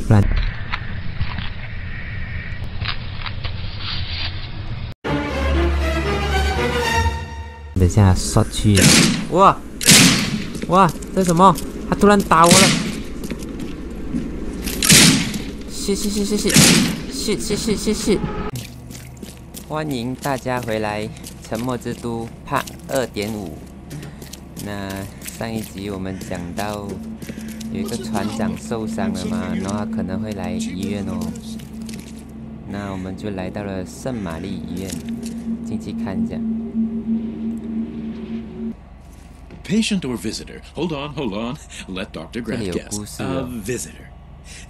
不然。等一下刷去，哇，这什么？他突然打我了！谢。欢迎大家回来，《沉默之都 Part 2.5》。那上一集我们讲到有一个船长受伤了嘛，然后他可能会来医院哦。那我们就来到了圣玛丽医院，进去看一下。 Patient or visitor? Hold on. Let Dr. Graff guess. A visitor.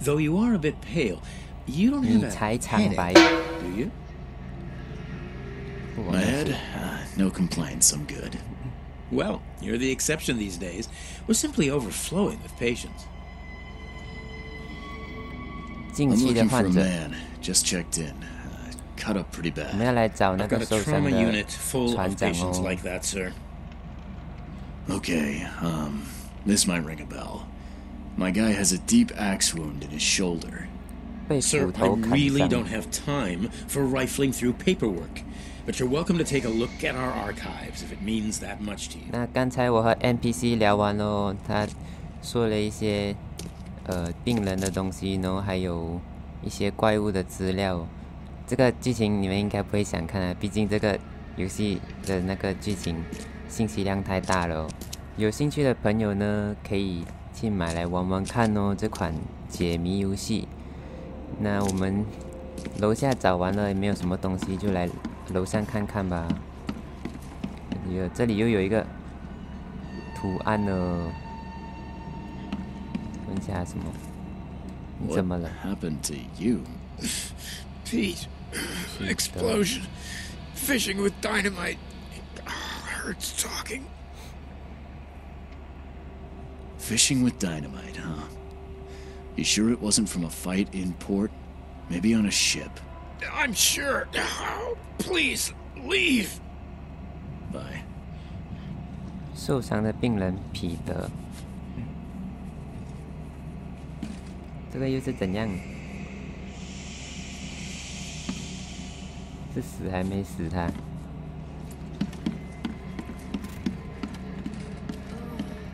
Though you are a bit pale, you don't have a headache, do you? My head? No complaints, I'm good. Well, you're the exception these days. We're simply overflowing with patients. I'm looking for a man. Just checked in. Cut up pretty bad. I've got a trauma unit full of patients like that, sir. Okay, this might ring a bell. My guy has a deep axe wound in his shoulder. Sir, I really don't have time for rifling through paperwork, but you're welcome to take a look at our archives if it means that much to you. 那刚才我和 NPC 聊完喽，他说了一些病人的东西，然后还有一些怪物的资料。这个剧情你们应该不会想看啊，毕竟这个游戏的那个剧情。 信息量太大了哦，有兴趣的朋友呢，可以去买来玩玩看哦。这款解谜游戏，那我们楼下找完了，也没有什么东西，就来楼上看看吧。这里又有一个图案呢，问一下什么？你怎么了 ？What happened to you? Pete, explosion, fishing with dynamite. Hurts talking. Fishing with dynamite, huh? You sure it wasn't from a fight in port? Maybe on a ship? I'm sure. Please, leave. Bye. 受伤的病人彼得，这个又是怎样？是死还没死他？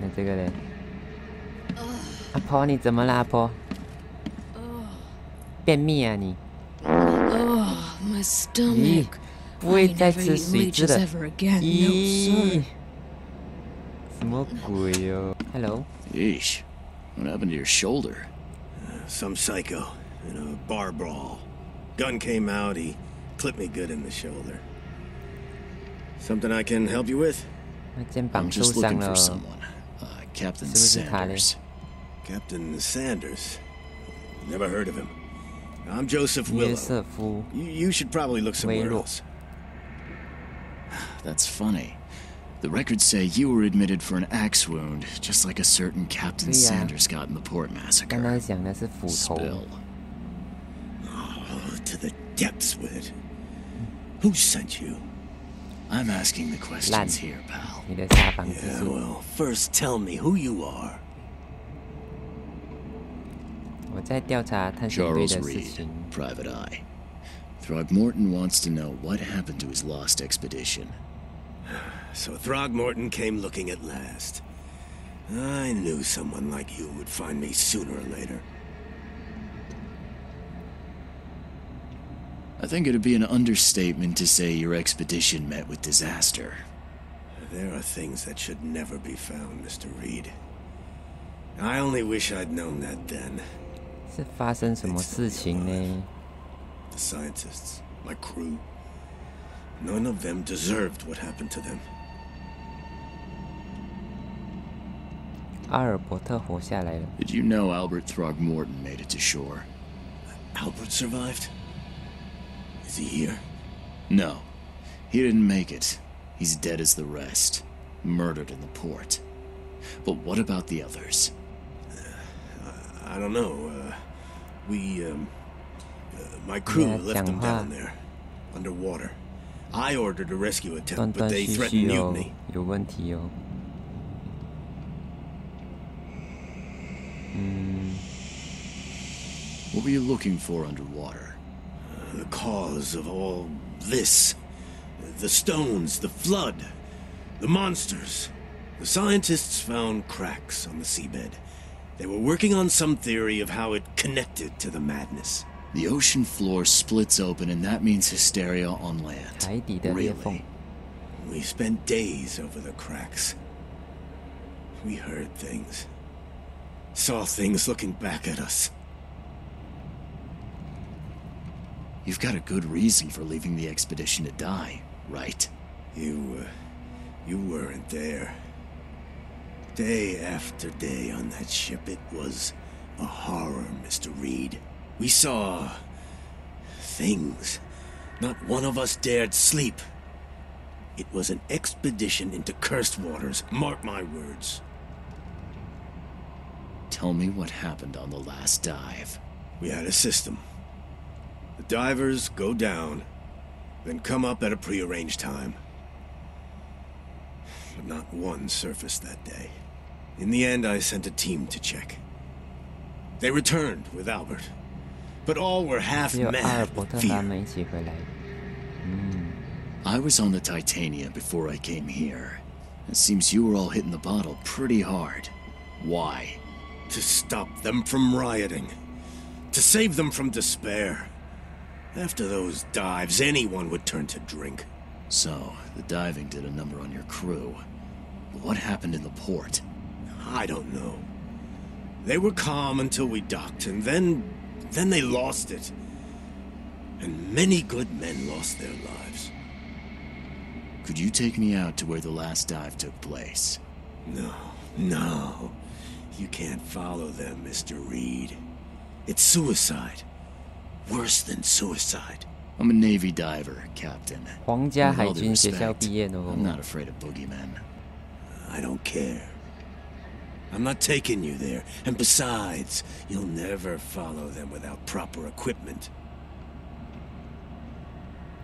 那这个嘞？阿婆，你怎么啦？阿婆？便秘啊你？咦，不会再吃水蛭的？咦，什么鬼哟 ？Hello。Yeesh, what happened to your shoulder? Some psycho in a bar brawl. Gun came out. He clipped me good in the shoulder. Something I can help you with? 那肩膀受伤了。 Captain Sanders. Captain Sanders? Never heard of him. I'm Joseph Willow. You should probably look somewhere else. That's funny. The records say you were admitted for an axe wound, just like a certain Captain Sanders got in the port massacre. Spill. Oh, to the depths with it. Who sent you? I'm asking the questions here, pal. Yeah, well, first tell me who you are. 我在调查探险队的事情。 Private Eye. Throgmorton wants to know what happened to his lost expedition. So Throgmorton came looking at last. I knew someone like you would find me sooner or later. I think it'd be an understatement to say your expedition met with disaster. There are things that should never be found, Mr. Reed. I only wish I'd known that then. 是发生什么事情呢？ The scientists, my crew, none of them deserved what happened to them. 阿尔伯特活下来了。 Did you know Albert Throgmorton made it to shore? Albert survived? Is he here? No. He didn't make it. He's dead as the rest. Murdered in the port. But what about the others? I don't know. My crew left them down there, underwater. I ordered a rescue attempt, but they threatened mutiny. 有问题哦。What were you looking for underwater? The cause of all this. The stones, the flood, the monsters. The scientists found cracks on the seabed. They were working on some theory of how it connected to the madness. The ocean floor splits open, and that means hysteria on land. Really? We spent days over the cracks. We heard things. Saw things looking back at us. You've got a good reason for leaving the expedition to die, right? You weren't there. Day after day on that ship, it was a horror, Mr. Reed. We saw things. Not one of us dared sleep. It was an expedition into cursed waters, mark my words. Tell me what happened on the last dive. We had a system. The divers go down, then come up at a prearranged time. But not one surfaced that day. In the end, I sent a team to check. They returned with Albert, but all were half mad with fear. I was on the Titania before I came here. It seems you were all hitting the bottle pretty hard. Why? To stop them from rioting. To save them from despair. After those dives, anyone would turn to drink. So, the diving did a number on your crew. But what happened in the port? I don't know. They were calm until we docked, and then they lost it. And many good men lost their lives. Could you take me out to where the last dive took place? No. You can't follow them, Mr. Reed. It's suicide. Worse than suicide. I'm a Navy diver, Captain. 皇家海军学校毕业的哦。 I'm not afraid of boogeymen. I don't care. I'm not taking you there. And besides, you'll never follow them without proper equipment.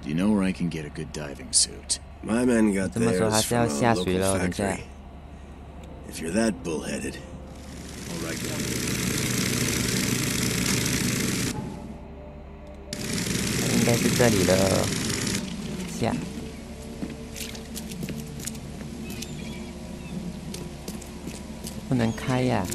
Do you know where I can get a good diving suit? My men got 这么说 theirs 还是要 from a 下水 local 了，等下。 factory. If you're that bullheaded, all right, now. 应该是这里了，下。不能开呀。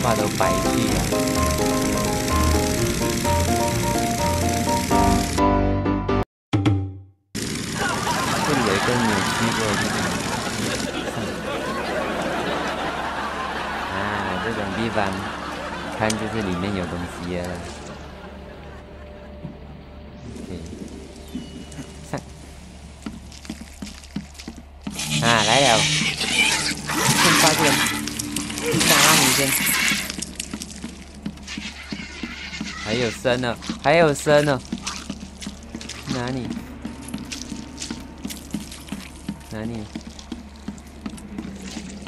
话都白去了。这里有一个扭曲过的地方。啊，这种地方看就是里面有东西了。OK， 上。啊，来了！先发现，打你先！还有生呢，还有生呢！哪里？哪里？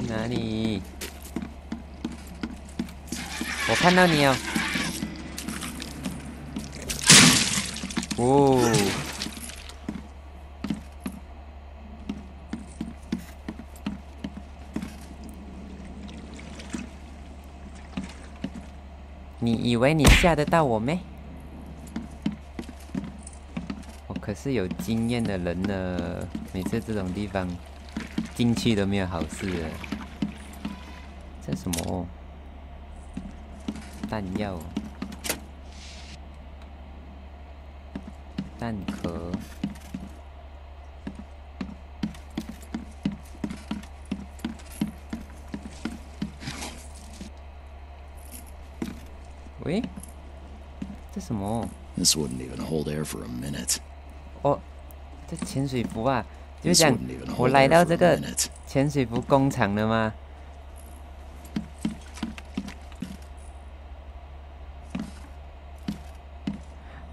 哪里？我看到你哦！哦。你以为你吓得到我咩？我可是有经验的人呢，每次这种地方进去都没有好事了。这什么？弹药、弹壳。喂，这什么 ？This wouldn't even hold air for a minute. 哦，这潜水服啊！就讲我来到这个潜水服工厂了吗？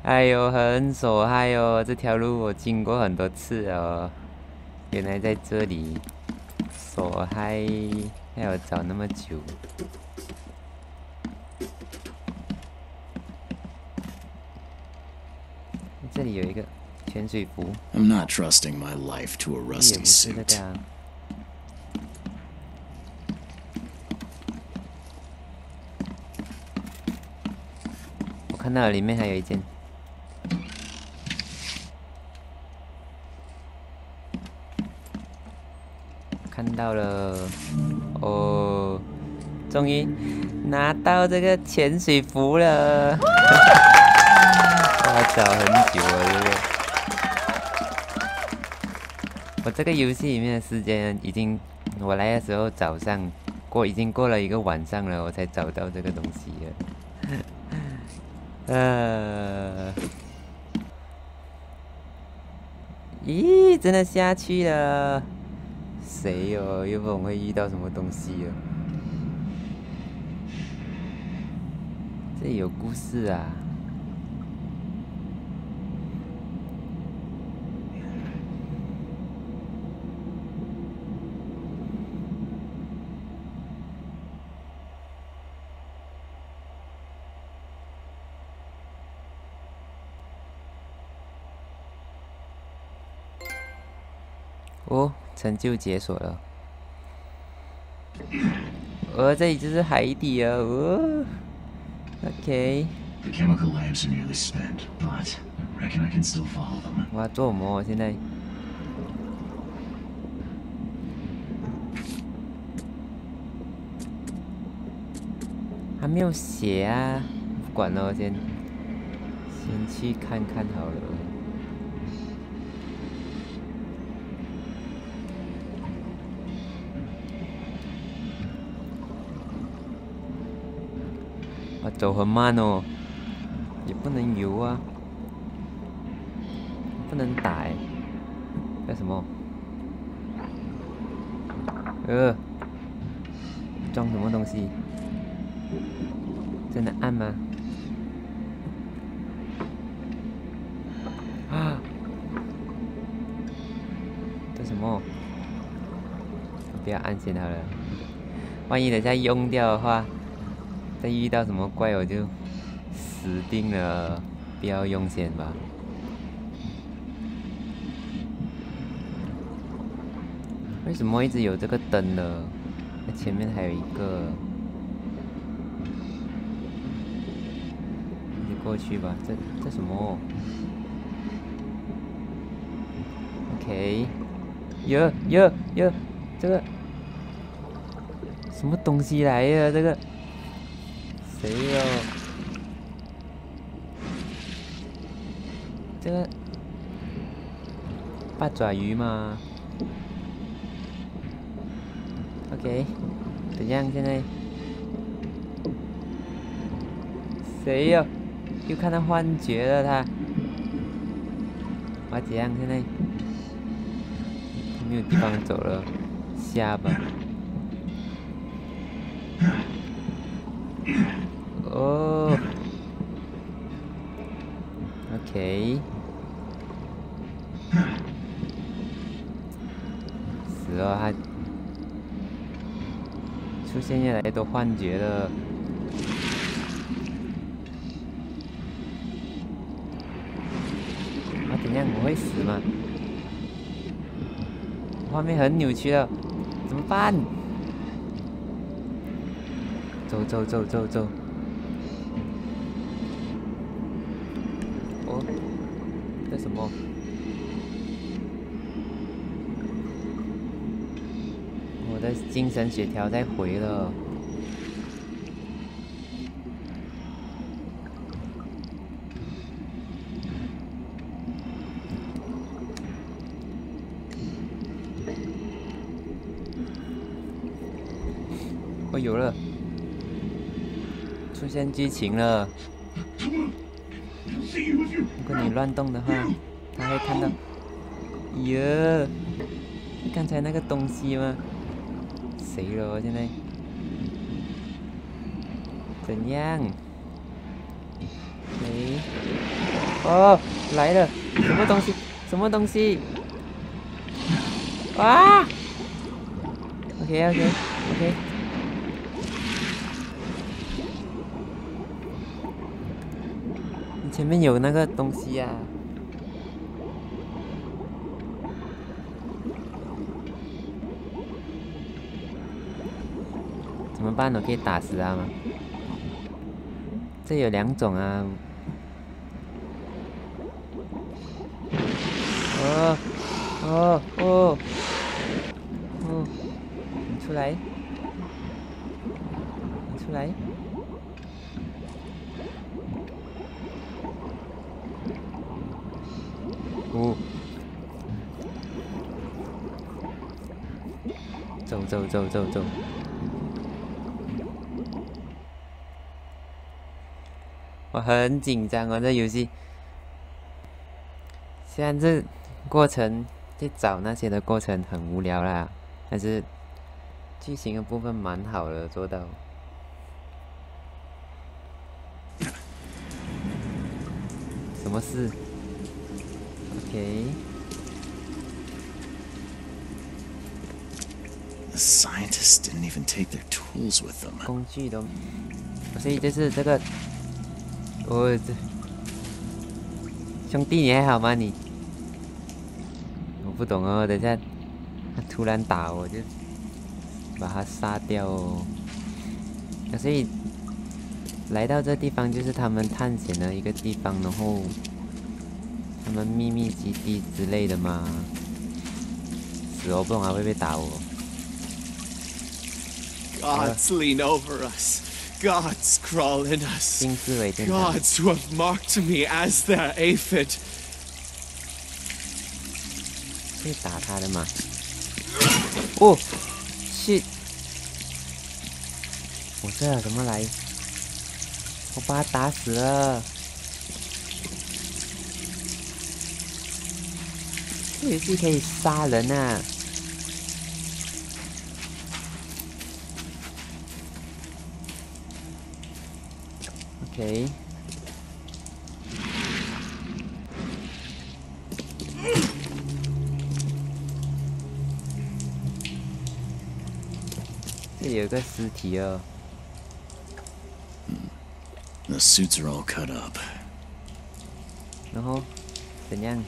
哎呦，很手嗨哦！这条路我经过很多次哦。原来在这里手嗨，还要找那么久。这里有一个潜水服。I'm not trusting my life to a rusty suit. 我看到了，里面还有一件。看到了，哦，终于拿到这个潜水服了。我找很久了，我这个游戏里面的时间已经，我来的时候早上已经过了一个晚上了，我才找到这个东西了。咦，真的下去了？谁哟？又不懂会遇到什么东西哦？这里有故事啊！哦，成就解锁了。这里就是海底了。哦 ，OK。我要做什么？现在？还没有写啊，不管了，先去看看好了。我走很慢哦，也不能游啊，不能打哎，干什么？装什么东西？真的按吗？啊！这什么？不要按先好了，万一等下用掉的话。再遇到什么怪我就死定了，不要用先吧。为什么一直有这个灯呢？那前面还有一个，你过去吧。这什么 ？OK， 有，这个什么东西来呀？这个。谁哟？这个八爪鱼吗 ？OK， 怎样？现在谁哟？又看到幻觉了他？我怎样？现在没有地方走了。下巴。哦 ，OK。死了，他出现越来越多幻觉了。怎样？我会死吗？画面很扭曲了，怎么办？走！哦，这什么？我的精神血条在回了。哦，有了，出现剧情了。如果你乱动的话，他会看到。耶，刚才那个东西吗？谁了？我现在怎样？没。哦，来了，什么东西？什么东西？啊 ！OK。前面有那个东西呀、怎么办？我可以打死他吗？这有2种啊。你出来！走！我很紧张哦，这游戏。虽然这过程去找那些的过程很无聊啦，但是剧情的部分蛮好的，做到。什么事 ？OK。The scientists didn't even take their tools with them. 工具都，所以就是这个，兄弟你还好吗你？我不懂哦，等下他突然打我就把他杀掉哦。所以来到这地方就是他们探险的一个地方，然后他们秘密基地之类的嘛。死我不懂他会不会打我。Gods lean over us. Gods crawl in us. Gods who have marked me as their aphid. 可以打他的嘛？哦，shit！我这怎么来？我把他打死了。这游戏可以杀人啊！ OK， 这里有个尸体哦。The suits are all cut up. 然后怎样？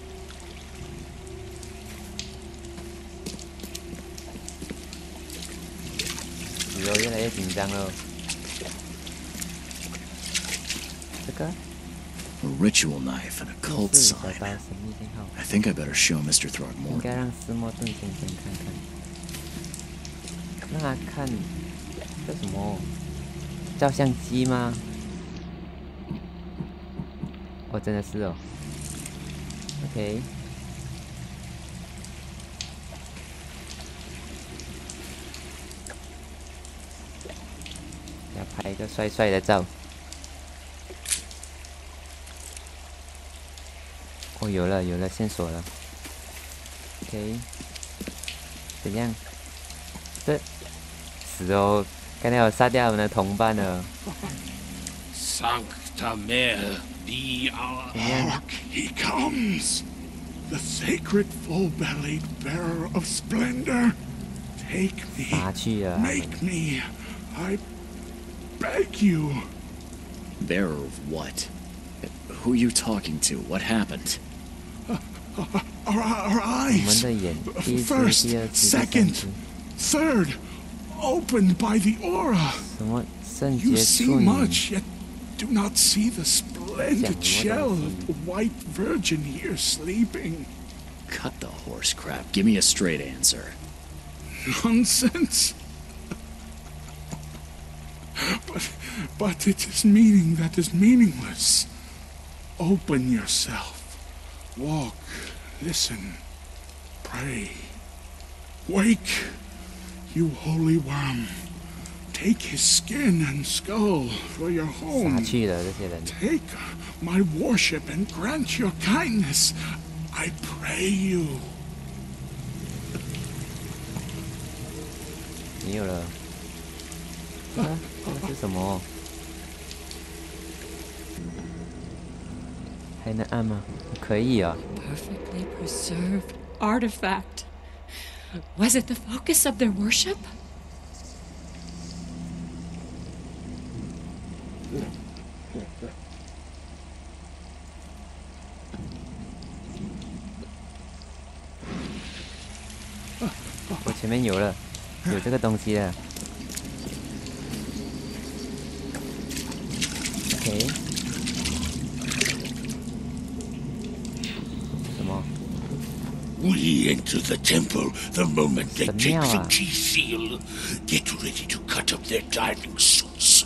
我越来越紧张了。 A ritual knife and a cult sign. I think I better show Mr. Throckmorton. 应该让斯莫顿先生看看。让他看这什么？照相机吗？哦，真的是哦。OK。要拍一个帅帅的照。 哦，有了线索了。OK， 怎样？这死哦！刚才有杀掉我们的同伴了。Sancta Mare, be our ark. He comes, the sacred full-bellied bearer of splendor. Take me, make me, I beg you. Bearer of what? Who are you talking to? What happened? Our eyes, first, second, third, opened by the aura. You see much, yet do not see the splendid shell of the white virgin here sleeping. Cut the horse crap. Give me a straight answer. Nonsense. But it is meaning that is meaningless. Open yourself. Walk, listen, pray. Wake, you holy worm. Take his skin and skull for your home. Take my worship and grant your kindness. I pray you. 没有了。啊，这是什么？还能按吗？可以啊。Perfectly preserved artifact. Was it the focus of their worship? Oh, 我前面有了，有这个东西了。OK。什么 We enter the temple the moment they take the key seal. Get ready to cut up their diving suits.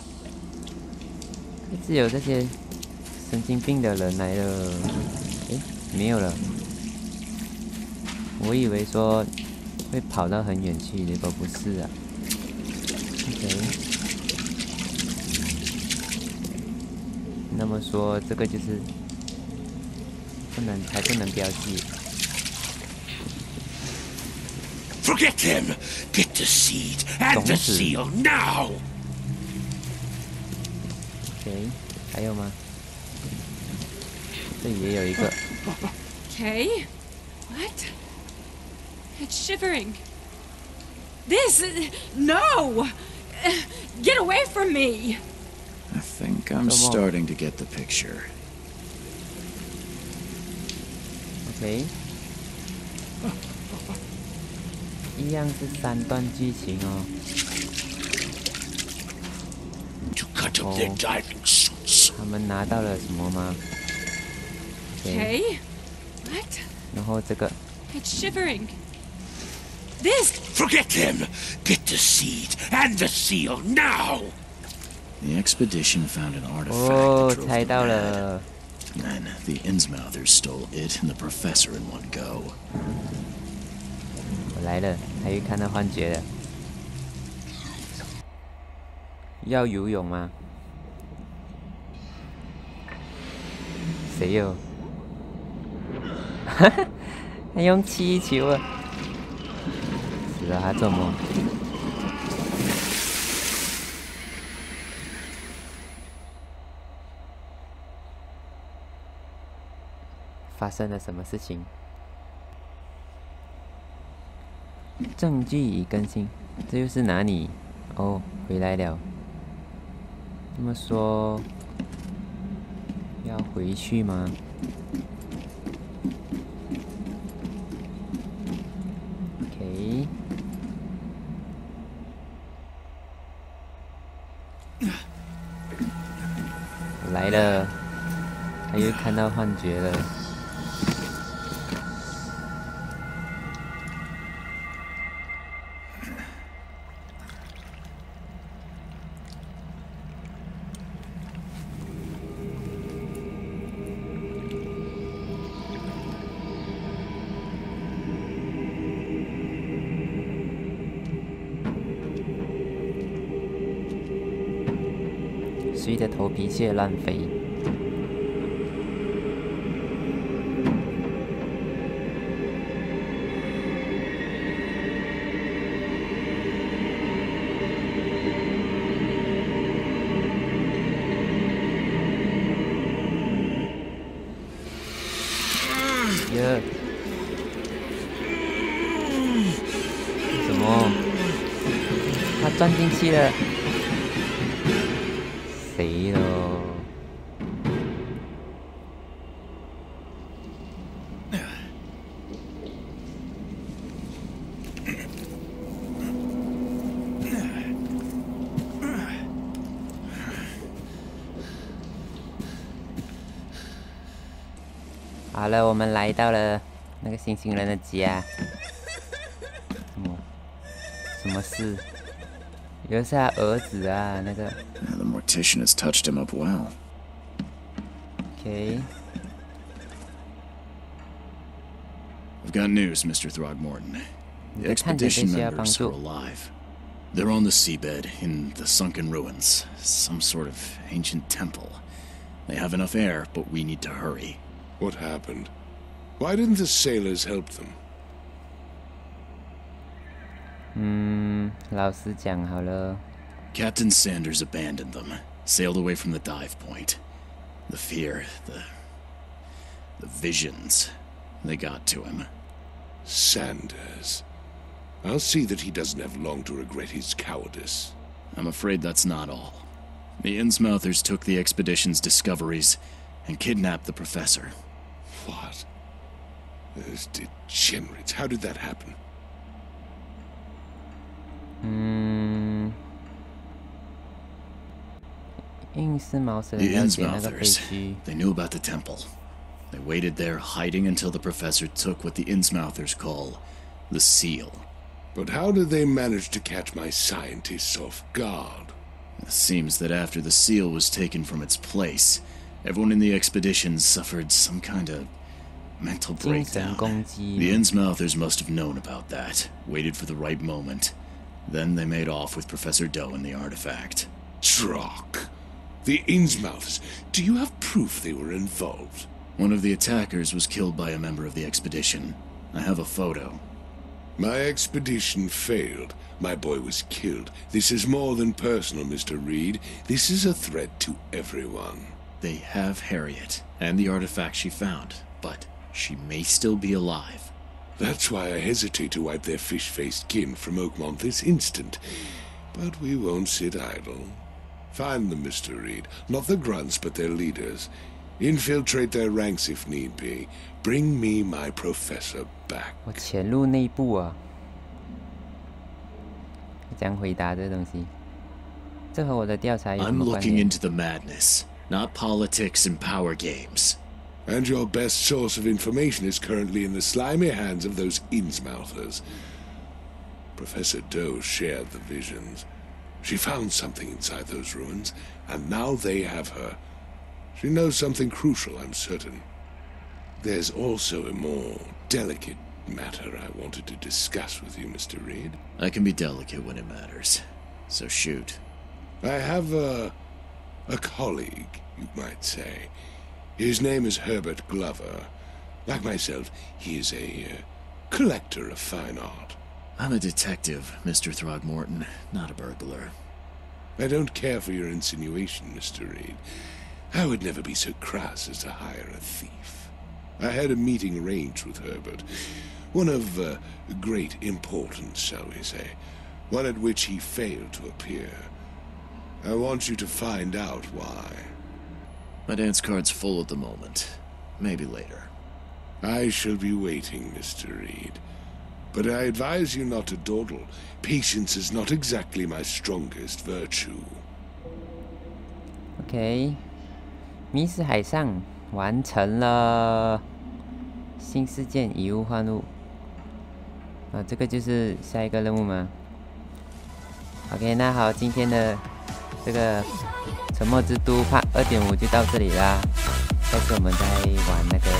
一直有这些神经病的人来了。诶，没有了。我以为说会跑到很远去，结果不是啊。OK。那么说这个就是还不能标记。Forget him. Get the seed and the seal now. OK， 还有吗？这里也有一个。Okay. What? It's shivering. This... No! Get away from me! I think I'm starting to get the picture. OK。一样是3段剧情哦。他们拿到了什么吗 ？Okay. What? 然后这个。It's shivering. This. Forget him. Get the seed and the seal now. The expedition found an artifact. 哦，猜到了。Then the Innsmouthers stole it and the professor in one go. 我来了，还有看到幻觉了。要游泳吗？谁有？哈哈，还用气球啊！死了，他做梦。发生了什么事情？证据已更新，这又是哪里？哦，回来了。那么说，要回去吗 ？OK。我来了，他又看到幻觉了。随着头皮屑乱飞。么？他钻进去了，谁咯？好了，我们来到了那个星星人的家。什么事？有的是他儿子啊，那个。The mortician has touched him up well. Okay. I've got news, Mr. Throgmorton. The expedition members are alive. They're on the seabed in the sunken ruins, some sort of ancient temple. They have enough air, but we need to hurry. What happened? Why didn't the sailors help them? 老实讲好了。Captain Sanders abandoned them, sailed away from the dive point. The fear, the visions, they got to him. Sanders. I'll see that he doesn't have long to regret his cowardice. I'm afraid that's not all. The Innsmouthers took the expedition's discoveries and kidnapped the professor. What? Those degenerates. How did that happen? The Innsmouthers, they knew about the temple. They waited there, hiding until the professor took what the Innsmouthers call the seal. But how did they manage to catch my scientists off guard? It seems that after the seal was taken from its place, everyone in the expedition suffered some kind of mental breakdown. The Innsmouthers must have known about that, waited for the right moment. Then they made off with Professor Doe and the artifact. Drock. The Innsmouthers. Do you have proof they were involved? One of the attackers was killed by a member of the expedition. I have a photo. My expedition failed. My boy was killed. This is more than personal, Mr. Reed. This is a threat to everyone. They have Harriet, and the artifact she found, but she may still be alive. That's why I hesitate to wipe their fish-faced kin from Oakman this instant. But we won't sit idle. Find them, Mr. Reed. Not the grunts, but their leaders. Infiltrate their ranks if need be. Bring me my professor back. 我潜入内部啊，怎样回答这东西？这和我的调查有什么关 I'm looking 联？ into the madness, not politics and power games. And your best source of information is currently in the slimy hands of those Innsmouthers. Professor Doe shared the visions. She found something inside those ruins, and now they have her. She knows something crucial, I'm certain. There's also a more delicate matter I wanted to discuss with you, Mr. Reed. I can be delicate when it matters, so shoot. I have a colleague, you might say. His name is Herbert Glover. Like myself, he is a collector of fine art. I'm a detective, Mr. Throgmorton, not a burglar. I don't care for your insinuation, Mr. Reed. I would never be so crass as to hire a thief. I had a meeting arranged with Herbert. One of great importance, shall we say. One at which he failed to appear. I want you to find out why. My dance card's full at the moment. Maybe later. I shall be waiting, Mr. Reed. But I advise you not to dawdle. Patience is not exactly my strongest virtue. OK， 迷失海上完成了，新事件以物换物。啊，这个就是下一个任务吗 ？OK， 那好，今天的这个沉默之都Part 2.5就到这里啦。下次我们再玩那个